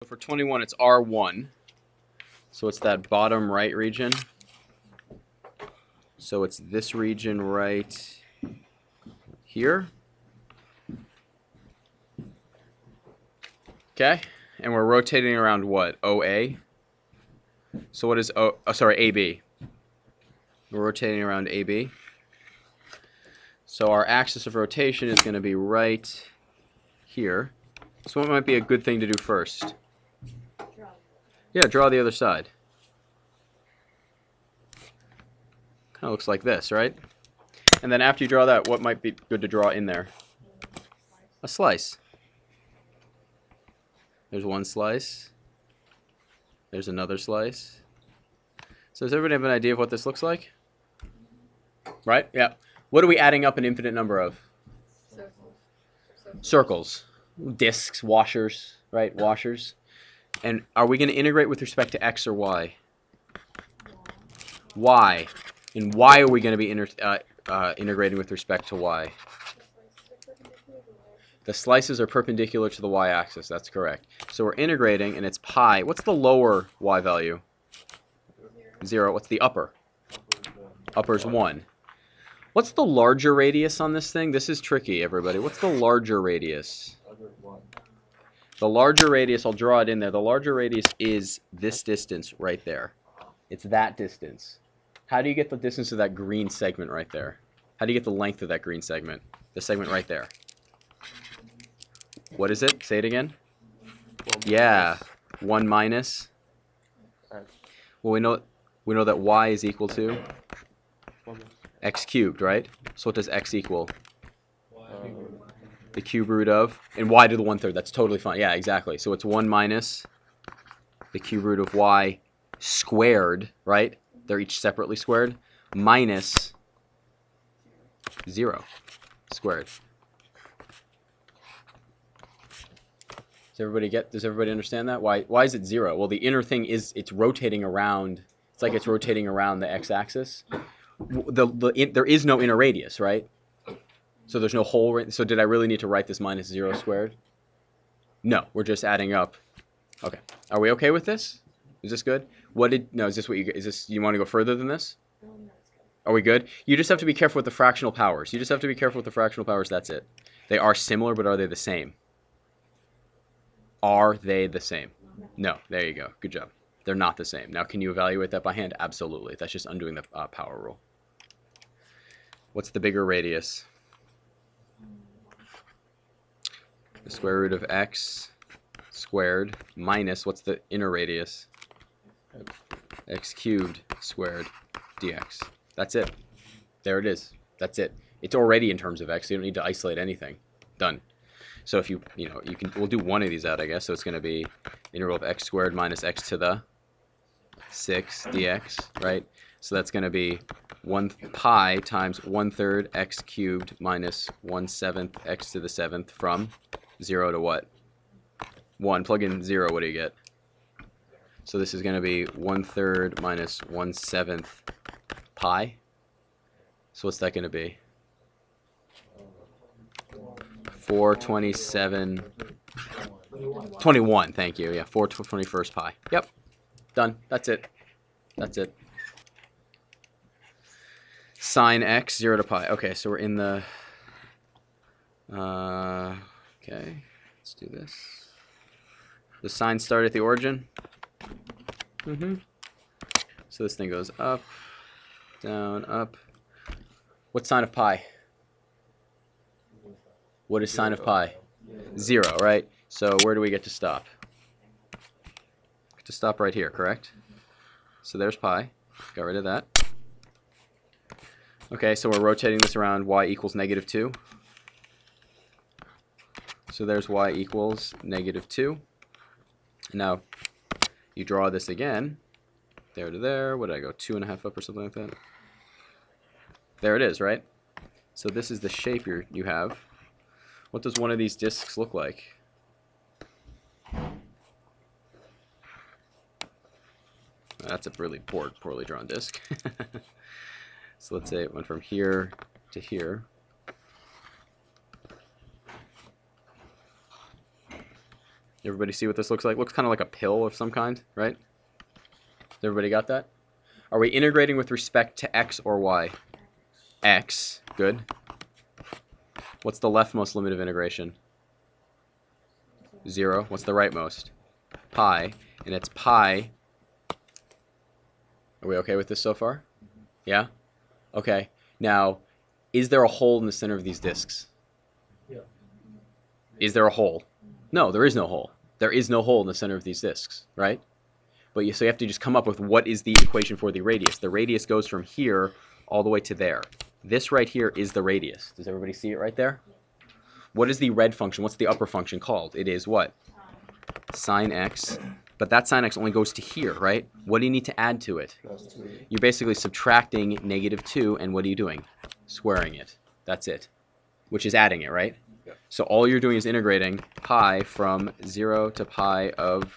For 21, it's R1. So it's that bottom right region. So it's this region right here. Okay, and we're rotating around what? OA? So what is AB. We're rotating around AB. So our axis of rotation is going to be right here. So what might be a good thing to do first? Yeah, draw the other side. Kind of looks like this, right? And then after you draw that, what might be good to draw in there? A slice. There's one slice. There's another slice. So does everybody have an idea of what this looks like? Right? Yeah. What are we adding up an infinite number of? Circles. Discs, washers, right? Washers. And are we going to integrate with respect to x or y? Y. And why are we going to be integrating with respect to y? The slices are perpendicular to the y-axis. That's correct. So we're integrating, and it's pi. What's the lower y value? 0. What's the upper? Upper's 1. What's the larger radius on this thing? This is tricky, everybody. What's the larger radius? The larger radius, I'll draw it in there. The larger radius is this distance right there. It's that distance. How do you get the distance of that green segment right there? How do you get the length of that green segment? The segment right there. What is it? Say it again. Yeah, 1 minus. Well, we know that y is equal to x cubed, right? So what does x equal? The cube root of, and y to the 1/3. That's totally fine. Yeah, exactly. So it's 1 minus the cube root of y squared, right? They're each separately squared, minus 0 squared. Does everybody understand that? Why is it 0? Well, the inner thing is it's rotating around. It's like it's rotating around the x-axis. There is no inner radius, right? So there's no whole. So did I really need to write this minus 0 squared? No, we're just adding up. Okay. Are we okay with this? Is this good? Is this what you want to go further than this? Are we good? You just have to be careful with the fractional powers. That's it. They are similar, but are they the same? Are they the same? No. There you go. Good job. They're not the same. Now, can you evaluate that by hand? Absolutely. That's just undoing the power rule. What's the bigger radius? The square root of x squared minus, what's the inner radius? X cubed squared dx. That's it. There it is. That's it. It's already in terms of x. So you don't need to isolate anything. Done. So if we'll do one of these out, I guess. So it's going to be integral of x squared minus x to the 6 dx, right? So that's going to be 1 pi times 1/3 x cubed minus 1/7 x to the 7th from 0 to what? 1. Plug in 0, what do you get? So this is going to be 1/3 minus 1/7 pi. So what's that going to be? 427, 21, thank you. Yeah, 4/21 pi. Yep, done. That's it. That's it. Sine x, 0 to pi. Okay, so we're in the... okay, let's do this. The signs start at the origin. So this thing goes up, down, up. What's sine of pi? What is sine of pi? 0, right? So where do we get to stop? To stop right here, correct? So there's pi. Got rid of that. Okay, so we're rotating this around y equals -2. So there's y equals -2. Now, you draw this again. There to there. What did I go? 2.5 up or something like that? There it is, right? So this is the shape you have. What does one of these discs look like? That's a really poorly drawn disc. So let's say it went from here to here. Everybody see what this looks like? Looks kind of like a pill of some kind, right? Everybody got that? Are we integrating with respect to x or y? X. Good. What's the leftmost limit of integration? 0. What's the rightmost? Pi. And it's pi. Are we okay with this so far? Yeah? Okay. Now, is there a hole in the center of these disks? Yeah. Is there a hole? No, there is no hole. There is no hole in the center of these disks, right? But so you have to just come up with what is the equation for the radius. The radius goes from here all the way to there. This right here is the radius. Does everybody see it right there? What is the red function? What's the upper function called? It is what? Sine x. But that sine x only goes to here, right? What do you need to add to it? You're basically subtracting -2, and what are you doing? Squaring it. That's it. Which is adding it, right? So all you're doing is integrating pi from 0 to pi of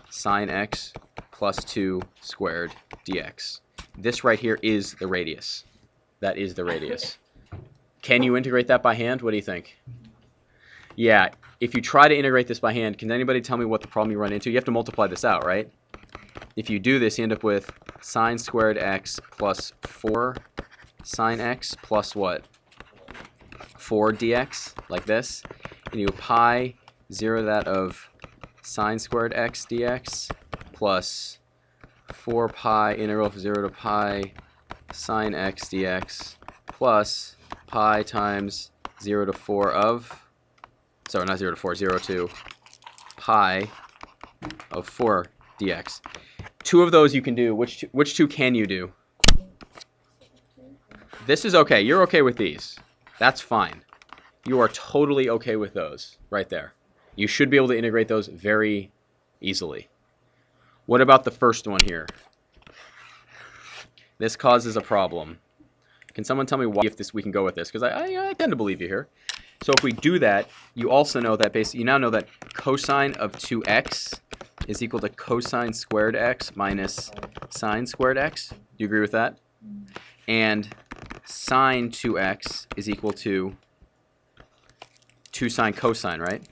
sine x plus 2 squared dx. This right here is the radius. That is the radius. Can you integrate that by hand? What do you think? Yeah, if you try to integrate this by hand, can anybody tell me what the problem you run into? You have to multiply this out, right? If you do this, you end up with sine squared x plus 4 sine x plus what? 4 dx, like this. And you pi 0 that of sine squared x dx plus 4 pi integral of 0 to pi sine x dx plus pi times 0 to 4 of, sorry, not 0 to 4, 0 to pi of 4 dx. Two of those you can do. Which two can you do? This is okay. You're okay with these. That's fine. You are totally okay with those right there. You should be able to integrate those very easily. What about the first one here? This causes a problem. Can someone tell me why if we can go with this? Because I tend to believe you here. So if we do that, you also know that you now know that cosine of 2x is equal to cosine squared x minus sine squared x. Do you agree with that? And sine 2x is equal to 2 sine cosine, right?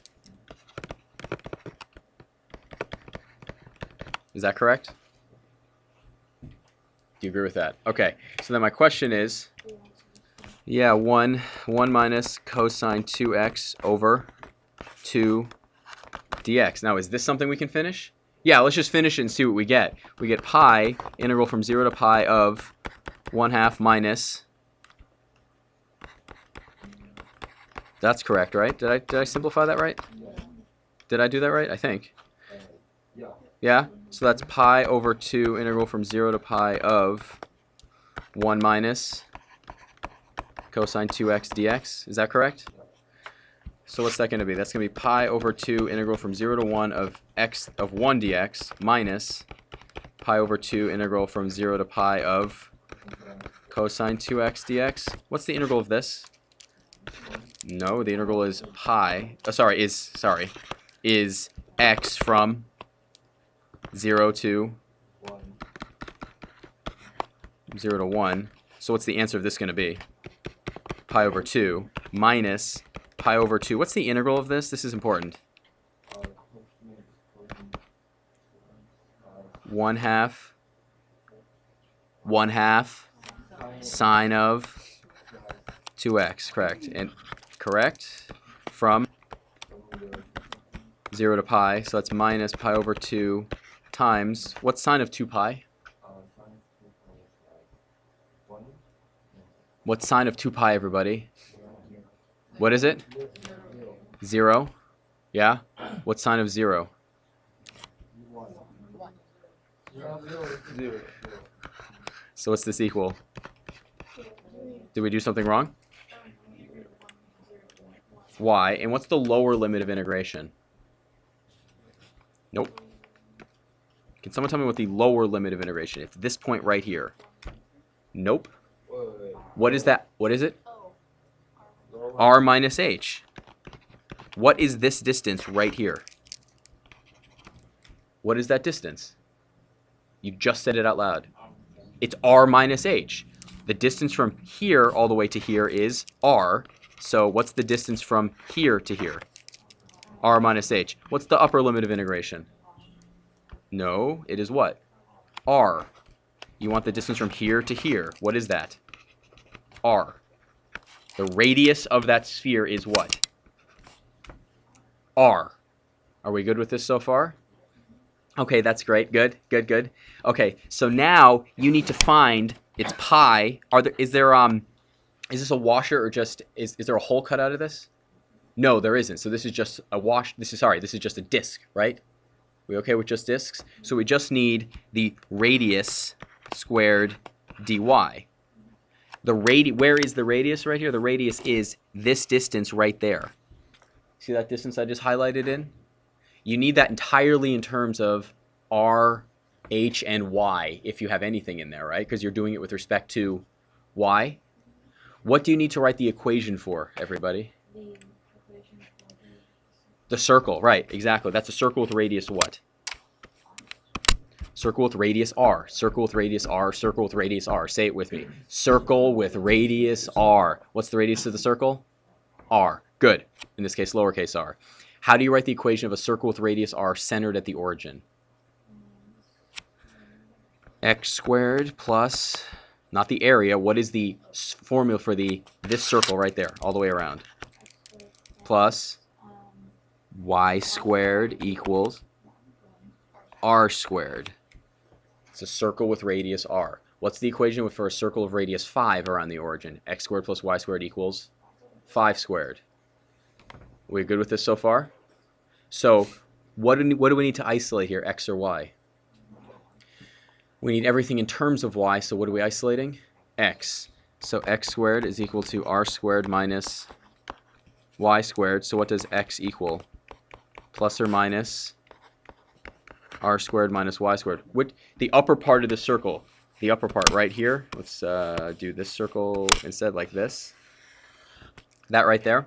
Is that correct? Do you agree with that? Okay, so then my question is, yeah, 1 minus cosine 2x over 2 dx. Now, is this something we can finish? Yeah, let's just finish it and see what we get. We get pi, integral from 0 to pi of 1/2 minus. That's correct, right? Did I simplify that right? Did I do that right? I think. Yeah? So that's pi over 2 integral from 0 to pi of 1 minus cosine 2x dx. Is that correct? So what's that going to be? That's going to be pi over 2 integral from 0 to 1 of x of 1 dx minus pi over 2 integral from 0 to pi of cosine 2x dx. What's the integral of this? No, the integral is pi. Is x from 0 to 1. So what's the answer of this going to be? Pi over 2 minus pi over 2. What's the integral of this? This is important. 1/2 sine of 2x, correct. And correct from 0 to pi, so that's minus pi over 2 times, what's sine of 2 pi? What's sine of 2 pi, everybody? What is it? 0. Yeah? What's sine of 0? So what's this equal? Did we do something wrong? Y. And what's the lower limit of integration? Nope. Can someone tell me what the lower limit of integration is? It's this point right here. Nope. What is that? What is it? R minus h. What is this distance right here? What is that distance? You just said it out loud. It's r minus h. The distance from here all the way to here is r. So what's the distance from here to here? r minus h. What's the upper limit of integration? No, it is what? R. You want the distance from here to here. What is that? R. The radius of that sphere is what? R. Are we good with this so far? Okay, that's great. Good, good, good. Okay, so now you need to find its pi. Is this a washer or just is there a hole cut out of this? No, there isn't. So this is just a this is just a disk, right? We okay with just disks? So we just need the radius squared dy. Where is the radius right here? The radius is this distance right there. See that distance I just highlighted in? You need that entirely in terms of r, h, and y if you have anything in there, right? Because you're doing it with respect to y. What do you need to write the equation for, everybody? The circle, right, exactly. That's a circle with radius what? Circle with radius r. Circle with radius r. Circle with radius r. Say it with me. Circle with radius r. What's the radius of the circle? R. Good. In this case, lowercase r. How do you write the equation of a circle with radius r centered at the origin? X squared plus, not the area, what is the formula for this circle right there, all the way around? Plus y squared equals r squared. It's a circle with radius r. What's the equation for a circle of radius 5 around the origin? X squared plus y squared equals 5 squared. Are we good with this so far? So what do we need to isolate here, x or y? We need everything in terms of y, so what are we isolating? X. So x squared is equal to r squared minus y squared. So what does x equal? Plus or minus r squared minus y squared. The upper part of the circle, the upper part right here, let's do this circle instead like this. That right there,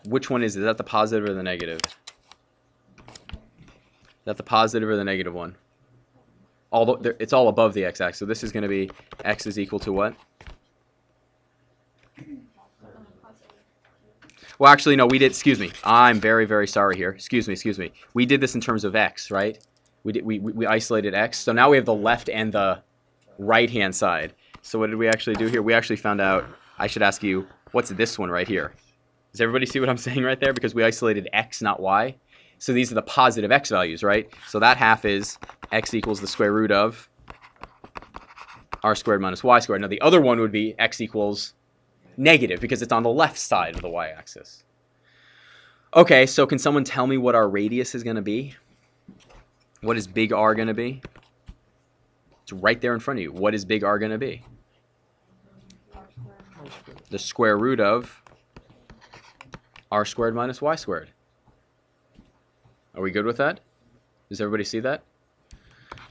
which one is it? Is that the positive or the negative? Is that the positive or the negative one? Although it's all above the x-axis, so this is going to be x is equal to what? Well, actually, no, we did. Excuse me. I'm very, very sorry here. Excuse me. We did this in terms of x, right? We isolated x. So now we have the left and the right-hand side. So what did we actually do here? We actually found out. I should ask you, what's this one right here? Does everybody see what I'm saying right there? Because we isolated x, not y. So these are the positive x values, right? So that half is x equals the square root of r squared minus y squared. Now the other one would be x equals negative because it's on the left side of the y-axis. Okay, so can someone tell me what our radius is going to be? What is big R going to be? It's right there in front of you. What is big R going to be? The square root of r squared minus y squared. Are we good with that? Does everybody see that?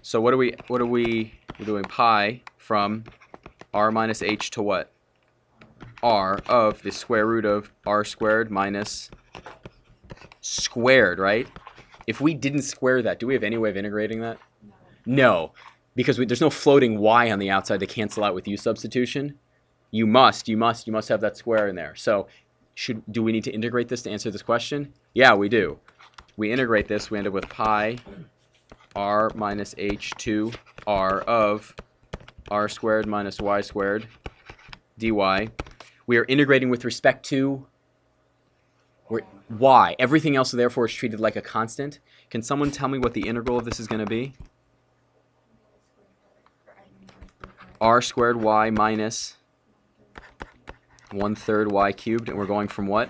So what are we doing? Pi from r minus h to what? R of the square root of r squared minus squared, right? If we didn't square that, do we have any way of integrating that? No, because there's no floating y on the outside to cancel out with u substitution. You must have that square in there. So do we need to integrate this to answer this question? Yeah, we do. We integrate this, we end up with pi r minus h to r of r squared minus y squared dy. We are integrating with respect to y. Everything else, therefore, is treated like a constant. Can someone tell me what the integral of this is going to be? R squared y minus 1/3 y cubed. And we're going from what?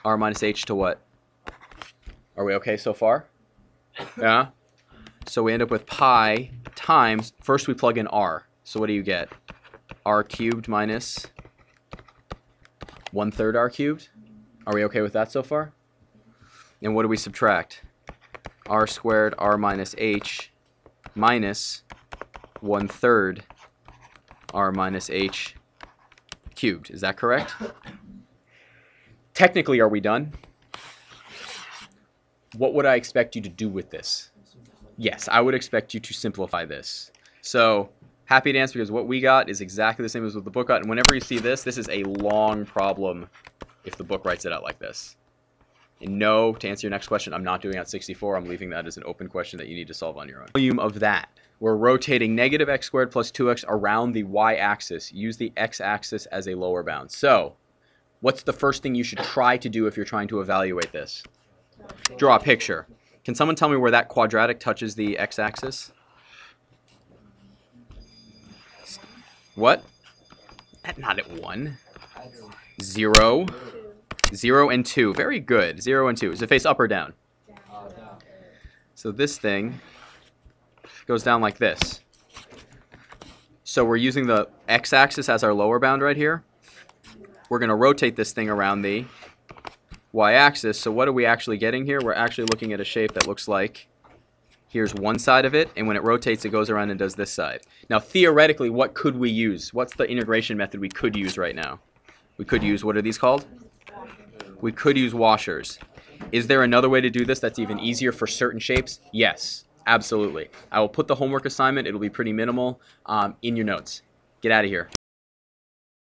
R minus h to what? Are we okay so far? Yeah? So we end up with pi times, first we plug in r. So what do you get? R cubed minus 1/3 r cubed. Are we okay with that so far? And what do we subtract? R squared r minus h minus 1/3 r minus h cubed. Is that correct? Technically, are we done? What would I expect you to do with this? Yes, I would expect you to simplify this. So happy to answer because what we got is exactly the same as what the book got. And whenever you see this, this is a long problem if the book writes it out like this. And no, to answer your next question, I'm not doing out 64. I'm leaving that as an open question that you need to solve on your own. Volume of that. We're rotating negative x squared plus 2x around the y-axis. Use the x-axis as a lower bound. So, what's the first thing you should try to do if you're trying to evaluate this? Draw a picture. Can someone tell me where that quadratic touches the x-axis? What? Not at 1. 0. 0 and 2. Very good. 0 and 2. Is it face up or down? So this thing goes down like this. So we're using the x-axis as our lower bound right here. We're going to rotate this thing around the y-axis. So what are we actually getting here? We're actually looking at a shape that looks like here's one side of it, and when it rotates, it goes around and does this side. Now, theoretically, what could we use? What's the integration method we could use right now? We could use, what are these called? We could use washers. Is there another way to do this that's even easier for certain shapes? Yes, absolutely. I will put the homework assignment, it'll be pretty minimal, in your notes. Get out of here.